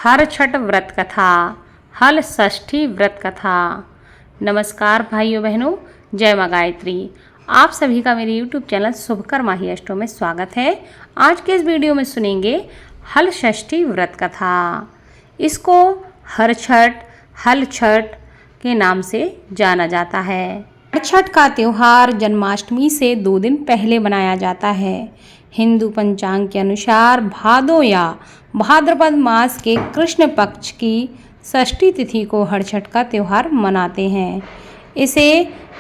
हर छठ व्रत कथा, हल षष्ठी व्रत कथा। नमस्कार भाइयों बहनों, जय माँ गायत्री। आप सभी का मेरे YouTube चैनल शुभकर माही अष्टों में स्वागत है। आज के इस वीडियो में सुनेंगे हल षष्ठी व्रत कथा। इसको हर छठ, हल छठ के नाम से जाना जाता है। हर छठ का त्यौहार जन्माष्टमी से 2 दिन पहले मनाया जाता है। हिंदू पंचांग के अनुसार भादो या भाद्रपद मास के कृष्ण पक्ष की षष्ठी तिथि को हर छठ का त्यौहार मनाते हैं। इसे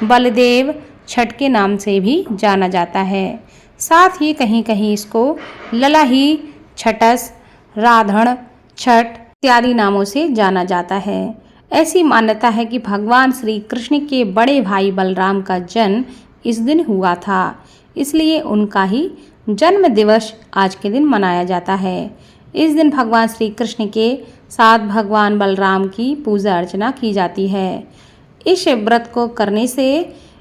बलदेव छठ के नाम से भी जाना जाता है। साथ ही कहीं कहीं इसको ललाही छठस, राधण छठ इत्यादि नामों से जाना जाता है। ऐसी मान्यता है कि भगवान श्री कृष्ण के बड़े भाई बलराम का जन्म इस दिन हुआ था, इसलिए उनका ही जन्म दिवस आज के दिन मनाया जाता है। इस दिन भगवान श्री कृष्ण के साथ भगवान बलराम की पूजा अर्चना की जाती है। इस व्रत को करने से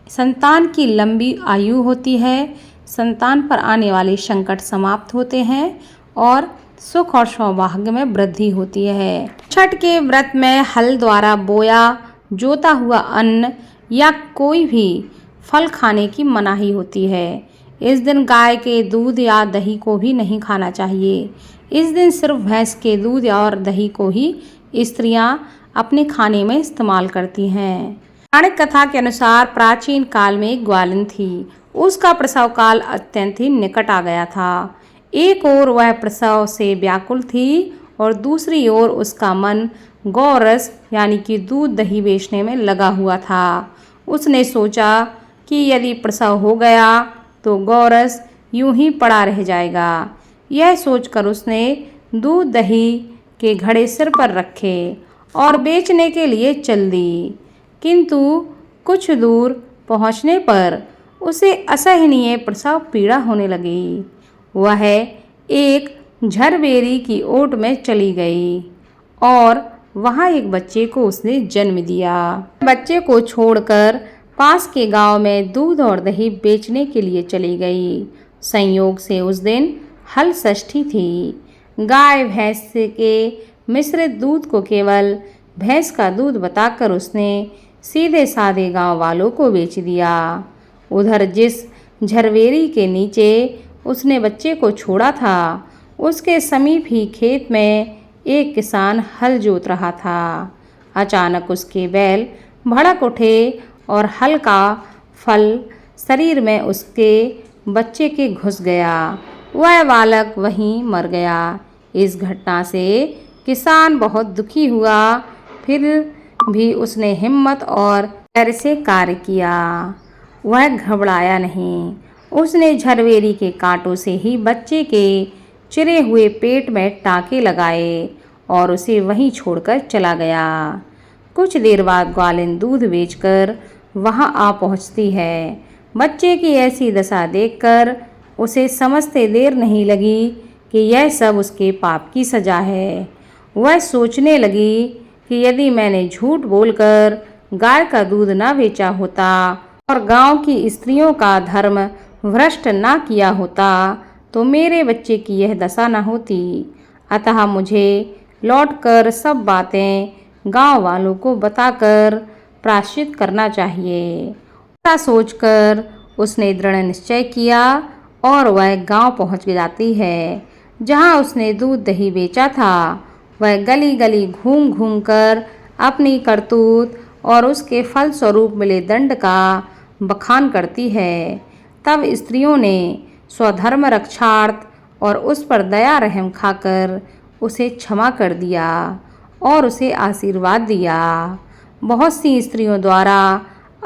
संतान की लंबी आयु होती है, संतान पर आने वाले संकट समाप्त होते हैं और सुख और सौभाग्य में वृद्धि होती है। छठ के व्रत में हल द्वारा बोया जोता हुआ अन्न या कोई भी फल खाने की मनाही होती है। इस दिन गाय के दूध या दही को भी नहीं खाना चाहिए। इस दिन सिर्फ भैंस के दूध और दही को ही स्त्रियां अपने खाने में इस्तेमाल करती हैं। पौराणिक कथा के अनुसार प्राचीन काल में एक ग्वालिन थी। उसका प्रसव काल अत्यंत ही निकट आ गया था। एक ओर वह प्रसव से व्याकुल थी और दूसरी ओर उसका मन गौरस यानी कि दूध दही बेचने में लगा हुआ था। उसने सोचा कि यदि प्रसव हो गया तो गौरस यूं ही पड़ा रह जाएगा। यह सोचकर उसने दूध दही के घड़े सिर पर रखे और बेचने के लिए चल दी। किंतु कुछ दूर पहुंचने पर उसे असहनीय प्रसव पीड़ा होने लगी। वह एक झरबेरी की ओट में चली गई और वहां एक बच्चे को उसने जन्म दिया। बच्चे को छोड़कर पास के गांव में दूध और दही बेचने के लिए चली गई। संयोग से उस दिन हल षष्ठी थी। गाय भैंस के मिश्रित दूध को केवल भैंस का दूध बताकर उसने सीधे साधे गांव वालों को बेच दिया। उधर जिस झरवेरी के नीचे उसने बच्चे को छोड़ा था, उसके समीप ही खेत में एक किसान हल जोत रहा था। अचानक उसके बैल भड़क उठे और हल का फल शरीर में उसके बच्चे के घुस गया। वह बालक वहीं मर गया। इस घटना से किसान बहुत दुखी हुआ, फिर भी उसने हिम्मत और धैर्य से कार्य किया। वह घबराया नहीं। उसने झरवेरी के कांटों से ही बच्चे के चिरे हुए पेट में टाँके लगाए और उसे वहीं छोड़कर चला गया। कुछ देर बाद ग्वालिन दूध बेचकर वहां आ पहुंचती है। बच्चे की ऐसी दशा देखकर उसे समझते देर नहीं लगी कि यह सब उसके पाप की सजा है। वह सोचने लगी कि यदि मैंने झूठ बोलकर गाय का दूध न बेचा होता और गांव की स्त्रियों का धर्म भ्रष्ट न किया होता तो मेरे बच्चे की यह दशा न होती। अतः मुझे लौटकर सब बातें गांव वालों को बताकर प्रायश्चित करना चाहिए। ऐसा सोचकर उसने दृढ़ निश्चय किया और वह गांव पहुंच जाती है जहां उसने दूध दही बेचा था। वह गली गली घूम घूम कर अपनी करतूत और उसके फल स्वरूप मिले दंड का बखान करती है। तब स्त्रियों ने स्वधर्म रक्षार्थ और उस पर दया रहम खाकर उसे क्षमा कर दिया और उसे आशीर्वाद दिया। बहुत सी स्त्रियों द्वारा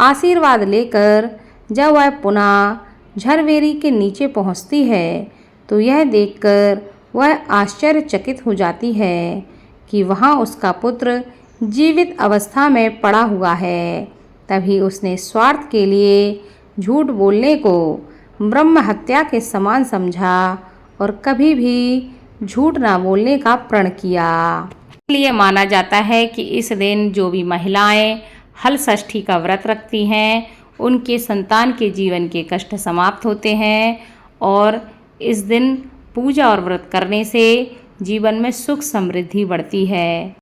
आशीर्वाद लेकर जब वह पुनः झरवेरी के नीचे पहुंचती है तो यह देखकर वह आश्चर्यचकित हो जाती है कि वहां उसका पुत्र जीवित अवस्था में पड़ा हुआ है। तभी उसने स्वार्थ के लिए झूठ बोलने को ब्रह्म हत्या के समान समझा और कभी भी झूठ ना बोलने का प्रण किया। इसलिए माना जाता है कि इस दिन जो भी महिलाएं हल षष्ठी का व्रत रखती हैं, उनके संतान के जीवन के कष्ट समाप्त होते हैं और इस दिन पूजा और व्रत करने से जीवन में सुख समृद्धि बढ़ती है।